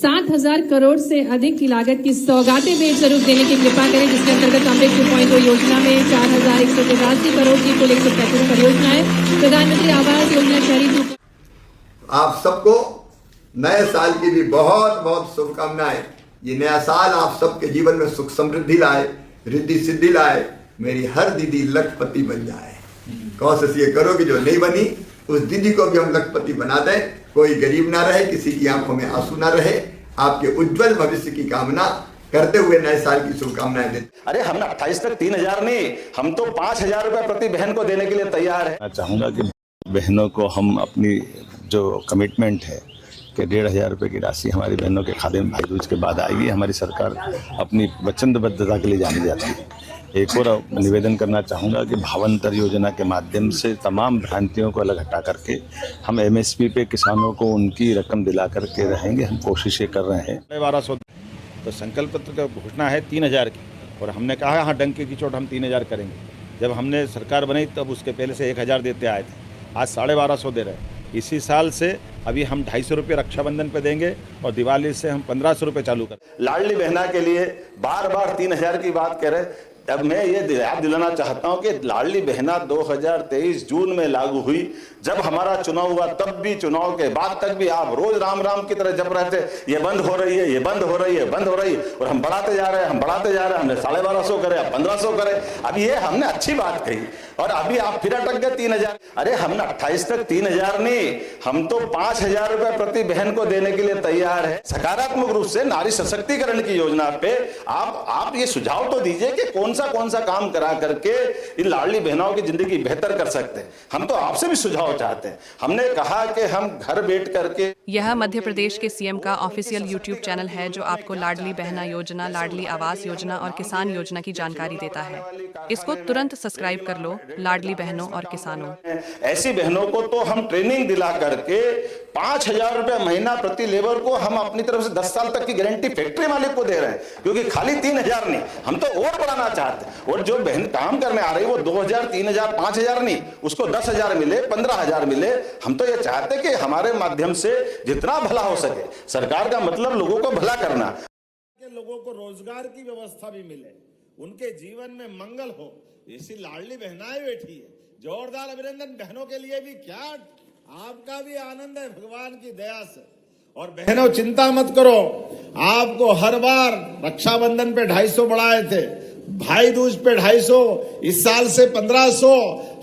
7,000 करोड़ से अधिक की लागत की सौगातें बेसरूप देने की कृपा करें, जिसके अंतर्गत अमृत 2.0 योजना में 4,183 करोड़ की कुल 135 परियोजनाएं, प्रधानमंत्री आवास योजना शहरी। आप सबको नए साल की भी बहुत बहुत शुभकामनाएं। ये नया साल आप सबके जीवन में सुख समृद्धि लाए, रिद्धि सिद्धि लाए, मेरी हर दीदी लखपति बन जाए। कोशिश ये करो कि जो नहीं बनी उस दीदी को भी हम लखपति बना दें, कोई गरीब ना रहे, किसी की आंखों में आंसू ना रहे। आपके उज्जवल भविष्य की कामना करते हुए नए साल की शुभकामनाएं देते। अरे हमने 28 तक 3,000 नहीं, हम तो 5,000 रुपए प्रति बहन को देने के लिए तैयार है। मैं चाहूँगा कि बहनों को हम अपनी जो कमिटमेंट है कि 1,500 रुपये की राशि हमारी बहनों के खाते में भाई दूज के बाद आएगी। हमारी सरकार अपनी वचनबद्धता के लिए जानी जाती है। एक और निवेदन करना चाहूँगा कि भावांतर योजना के माध्यम से तमाम भ्रांतियों को अलग हटा करके हम MSP पे किसानों को उनकी रकम दिला करके रहेंगे। हम कोशिशें कर रहे हैं। 1200 तो संकल्प पत्र का घोषणा है 3,000 की, और हमने कहा हाँ डंके की चोट हम 3,000 करेंगे। जब हमने सरकार बनाई तब उसके पहले से 1,000 देते आए थे, आज 1250 दे रहे हैं। इसी साल से अभी हम 250 रुपये रक्षाबंधन पे देंगे और दिवाली से हम 1,500 रुपये चालू कर। लाडली बहना के लिए बार बार 3,000 की बात कह रहे। अब मैं ये याद दिलाना चाहता हूं कि लाडली बहना 2023 जून में लागू हुई। जब हमारा चुनाव हुआ तब भी, चुनाव के बाद तक भी आप रोज राम राम की तरह जप रहे थे, ये बंद हो रही है, ये बंद हो रही है, बंद हो रही है, और हम बढ़ाते जा रहे हैं, हम बढ़ाते जा रहे हैं। हमने 1250 करे, 1,500 करे। अब ये हमने अच्छी बात कही और अभी आप फिर अटक गए 3,000। अरे हमने 28 तक 3,000 नहीं, हम तो 5,000 रुपए प्रति बहन को देने के लिए तैयार है। सकारात्मक रूप से नारी सशक्तिकरण की योजना पे आप ये सुझाव तो दीजिए कि कौन सा काम करा करके इन लाडली बहनों की जिंदगी बेहतर कर सकते हैं। हम तो आपसे भी सुझाव चाहते हैं। हमने कहा कि हम घर बैठ करके। यह मध्य प्रदेश के CM का ऑफिशियल YouTube चैनल है जो आपको लाडली बहना योजना, लाडली आवास योजना और किसान योजना की जानकारी देता है। इसको तुरंत सब्सक्राइब कर लो। लाडली बहनों और किसानों, ऐसी बहनों को तो हम ट्रेनिंग दिला करके 5,000 रुपए महीना प्रति लेबर को हम अपनी तरफ से 10 साल तक की गारंटी फैक्ट्री मालिक को दे रहे हैं, क्योंकि खाली 3,000 नहीं, हम तो और बढ़ाना चाहते हैं। और जो बहन काम करने आ रही है वो 2,000, 3,000, 5,000 नहीं, उसको 10,000 मिले, 15,000 मिले। हम तो ये चाहते कि हमारे माध्यम से जितना भला हो सके, सरकार का मतलब लोगों को भला करना, लोगों को रोजगार की व्यवस्था भी मिले, उनके जीवन में मंगल हो। इसी लाडली बहनाएं बैठी है, जोरदार अभिनंदन बहनों के लिए भी। क्या आपका भी आनंद है भगवान की दया से। और बहनों चिंता मत करो, आपको हर बार रक्षाबंधन पे 250 बढ़ाए थे, भाई दूज पे 250, इस साल से 1,500।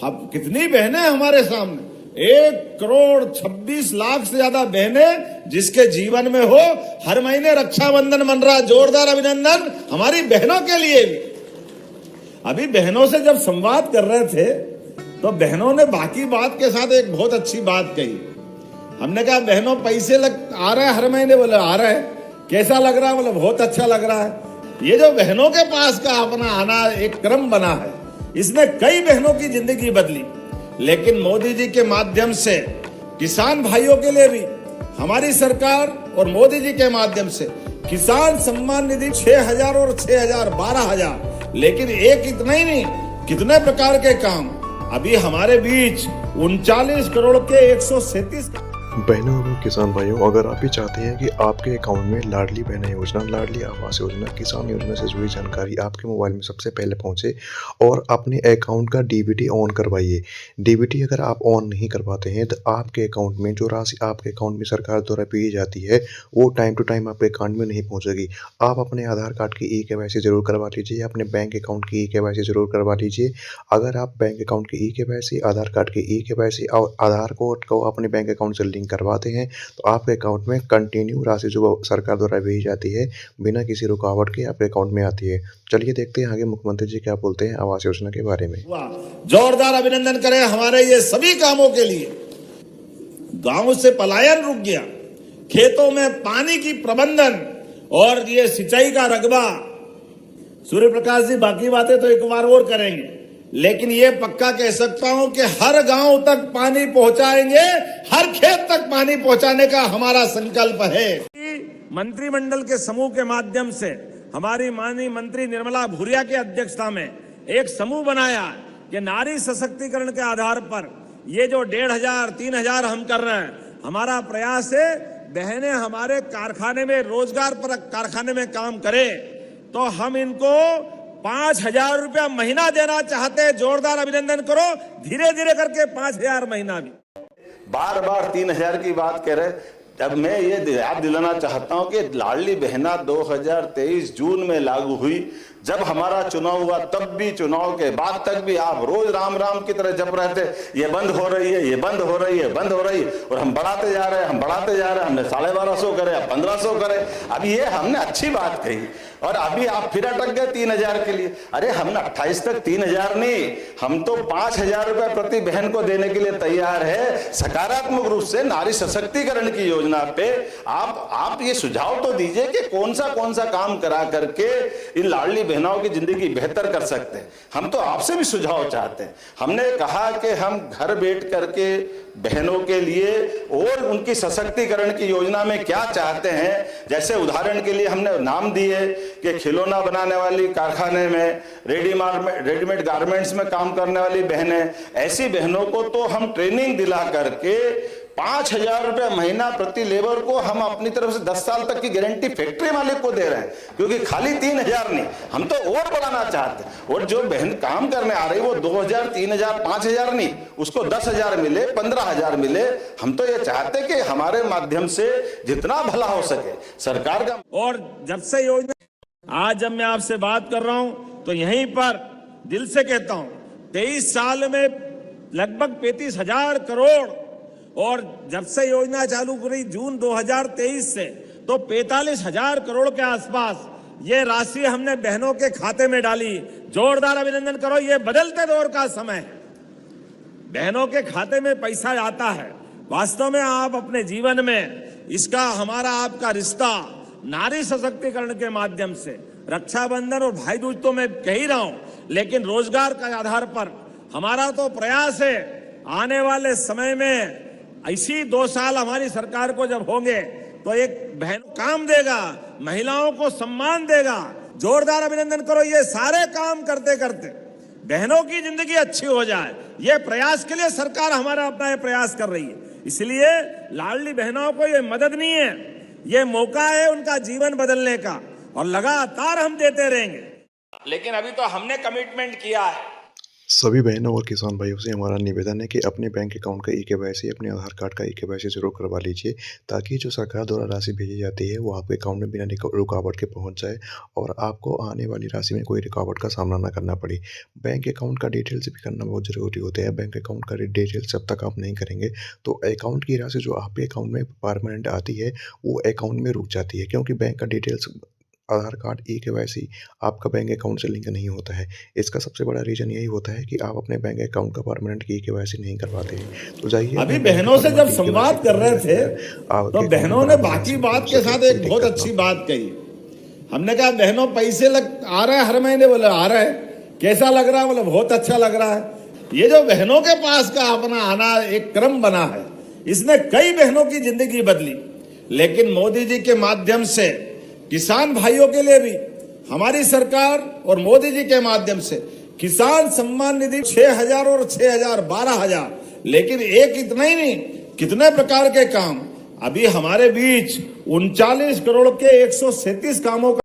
अब कितनी बहनें हमारे सामने, 1,26,00,000 से ज्यादा बहनें जिसके जीवन में हो हर महीने रक्षाबंधन बन रहा। जोरदार अभिनंदन हमारी बहनों के लिए भी। अभी बहनों से जब संवाद कर रहे थे तो बहनों ने बाकी बात के साथ एक बहुत अच्छी बात कही। हमने कहा बहनों पैसे आ रहे हैं हर महीने, बोले आ रहे हैं, कैसा लग रहा है, बोले बहुत अच्छा लग रहा है। ये जो बहनों के पास का अपना आना एक क्रम बना है, इसमें कई बहनों की जिंदगी बदली। लेकिन मोदी जी के माध्यम से किसान भाइयों के लिए भी हमारी सरकार और मोदी जी के माध्यम से किसान सम्मान निधि 6,000 और 6,000 12,000। लेकिन एक इतना ही नहीं, कितने प्रकार के काम अभी हमारे बीच 39 करोड़ के 137। बहनों एवं किसान भाइयों, अगर आप भी चाहते हैं कि आपके अकाउंट में लाडली बहना योजना, लाडली आवास योजना, किसान योजना से जुड़ी जानकारी आपके मोबाइल में सबसे पहले पहुंचे और अपने अकाउंट का DBT ऑन करवाइए। DBT अगर आप ऑन नहीं करवाते हैं तो आपके अकाउंट में जो राशि आपके अकाउंट में सरकार द्वारा भेजी जाती है वो टाइम टू टाइम आपके अकाउंट में नहीं पहुँचेगी। आप अपने आधार कार्ड की eKYC जरूर करवा लीजिए, अपने बैंक अकाउंट की eKYC जरूर करवा लीजिए। अगर आप बैंक अकाउंट की eKYC, आधार कार्ड की eKYC और आधार कोड को अपने बैंक अकाउंट से लिंक करवाते हैं तो आपके अकाउंट में कंटिन्यू राशि जो सरकार द्वारा भेजी जाती है बिना किसी रुकावट के आपके अकाउंट में आती है। चलिए देखते हैं आगे मुख्यमंत्री जी क्या बोलते हैं आवास योजना के बारे में। जोरदार अभिनंदन करें हमारे ये सभी कामों के लिए। गांव से पलायन रुक गया, खेतों में पानी की प्रबंधन और ये सिंचाई का रकबा। सूर्य प्रकाश जी बाकी बातें तो एक बार और करेंगे, लेकिन ये पक्का कह सकता हूं कि हर गांव तक पानी पहुंचाएंगे, हर खेत तक पानी पहुंचाने का हमारा संकल्प है। मंत्रिमंडल के समूह के माध्यम से हमारी माननीय मंत्री निर्मला भूरिया की अध्यक्षता में एक समूह बनाया कि नारी सशक्तिकरण के आधार पर ये जो 1,500, 3,000 हम कर रहे हैं, हमारा प्रयास है बहनें हमारे कारखाने में रोजगार पर कारखाने में काम करें तो हम इनको 5,000 रुपया महीना देना चाहते हैं। जोरदार अभिनंदन करो। धीरे धीरे करके 5,000 महीना भी। बार बार 3,000 की बात कह रहे। अब मैं ये याद दिलाना चाहता हूं कि लाडली बहना 2023 जून में लागू हुई। जब हमारा चुनाव हुआ तब भी, चुनाव के बाद तक भी आप रोज राम राम की तरह जप रहे थे, ये बंद हो रही है, ये बंद हो रही है, बंद हो रही है, और हम बढ़ाते जा रहे हैं, हम बढ़ाते जा रहे हैं। हमने 1250 करे, अब 1500 करे। अब ये हमने अच्छी बात कही और अभी आप फिर अटक गए 3,000 के लिए। अरे हमने 28 तक 3,000 नहीं, हम तो 5,000 रुपए प्रति बहन को देने के लिए तैयार है। सकारात्मक रूप से नारी सशक्तिकरण की योजना पे आप ये सुझाव तो दीजिए कि कौन सा काम करा करके इन लाडली बहनों की जिंदगी बेहतर कर सकते हैं। हम तो आपसे भी सुझाव चाहते हैं। हमने कहा कि हम घर बैठ करके बहनों के लिए और उनकी सशक्तिकरण की योजना में क्या चाहते हैं। जैसे उदाहरण के लिए हमने नाम दिए कि खिलौना बनाने वाली कारखाने में, रेडीमेड गारमेंट्स में काम करने वाली बहनें, ऐसी बहनों को तो हम ट्रेनिंग दिला करके 5,000 रुपए महीना प्रति लेबर को हम अपनी तरफ से 10 साल तक की गारंटी फैक्ट्री मालिक को दे रहे हैं। क्योंकि खाली 3,000 नहीं, हम तो और बढ़ाना चाहते हैं। और जो बहन काम करने आ रही वो 2,000, 3,000, 5,000 नहीं, उसको 10,000 मिले, 15,000 मिले। हम तो ये चाहते कि हमारे माध्यम से जितना भला हो सके सरकार का। और जब से योजना, आज जब मैं आपसे बात कर रहा हूं तो यहीं पर दिल से कहता हूं, 23 साल में लगभग 35,000 करोड़, और जब से योजना चालू करी जून 2023 से, तो 45,000 करोड़ के आसपास ये राशि हमने बहनों के खाते में डाली। जोरदार अभिनंदन करो। ये बदलते दौर का समय है, बहनों के खाते में पैसा आता है। वास्तव में आप अपने जीवन में इसका, हमारा आपका रिश्ता नारी सशक्तिकरण के माध्यम से, रक्षाबंधन और भाई दूज तो मैं कह ही रहा हूं, लेकिन रोजगार के आधार पर हमारा तो प्रयास है आने वाले समय में ऐसी 2 साल हमारी सरकार को जब होंगे तो एक बहन काम देगा, महिलाओं को सम्मान देगा। जोरदार अभिनंदन करो। ये सारे काम करते करते बहनों की जिंदगी अच्छी हो जाए, ये प्रयास के लिए सरकार हमारा अपना ये प्रयास कर रही है। इसलिए लाडली बहनों को ये मदद नहीं है, ये मौका है उनका जीवन बदलने का, और लगातार हम देते रहेंगे। लेकिन अभी तो हमने कमिटमेंट किया है। सभी बहनों और किसान भाइयों से हमारा निवेदन है कि अपने बैंक अकाउंट का ई-केवाईसी, अपने आधार कार्ड का ई-केवाईसी जरूर करवा लीजिए, ताकि जो सरकार द्वारा राशि भेजी जाती है वो आपके अकाउंट में बिना रुकावट के पहुंच जाए और आपको आने वाली राशि में कोई रुकावट का सामना ना करना पड़े। बैंक अकाउंट का डिटेल्स भी करना बहुत ज़रूरी होता है। बैंक अकाउंट का डिटेल्स जब तक आप नहीं करेंगे तो अकाउंट की राशि जो आपके अकाउंट में परमानेंट आती है वो अकाउंट में रुक जाती है, क्योंकि बैंक का डिटेल्स, आधार कार्ड, ई-केवाईसी आपका बैंक अकाउंट से लिंक नहीं होता है। इसका सबसे बड़ा रीज़न यही होता है कि आप अपने बैंक अकाउंट का परमानेंट ई-केवाईसी नहीं करवाते हैं। तो जाइए, अभी बहनों से जब संवाद कर रहे थे तो बहनों ने बाकी बात के साथ एक बहुत अच्छी बात कही। हमने कहा बहनों पैसे आ रहे हैं हर महीने, बोले आ रहा है। कैसा लग रहा है? बोले बहुत अच्छा लग रहा है। ये जो बहनों के पास का अपना आना एक क्रम बना है, इसने कई बहनों की जिंदगी बदली। लेकिन मोदी जी के माध्यम से किसान भाइयों के लिए भी हमारी सरकार और मोदी जी के माध्यम से किसान सम्मान निधि 6,000 और 6,000 12,000, लेकिन एक इतना ही नहीं, कितने प्रकार के काम। अभी हमारे बीच 39 करोड़ के 137 कामों का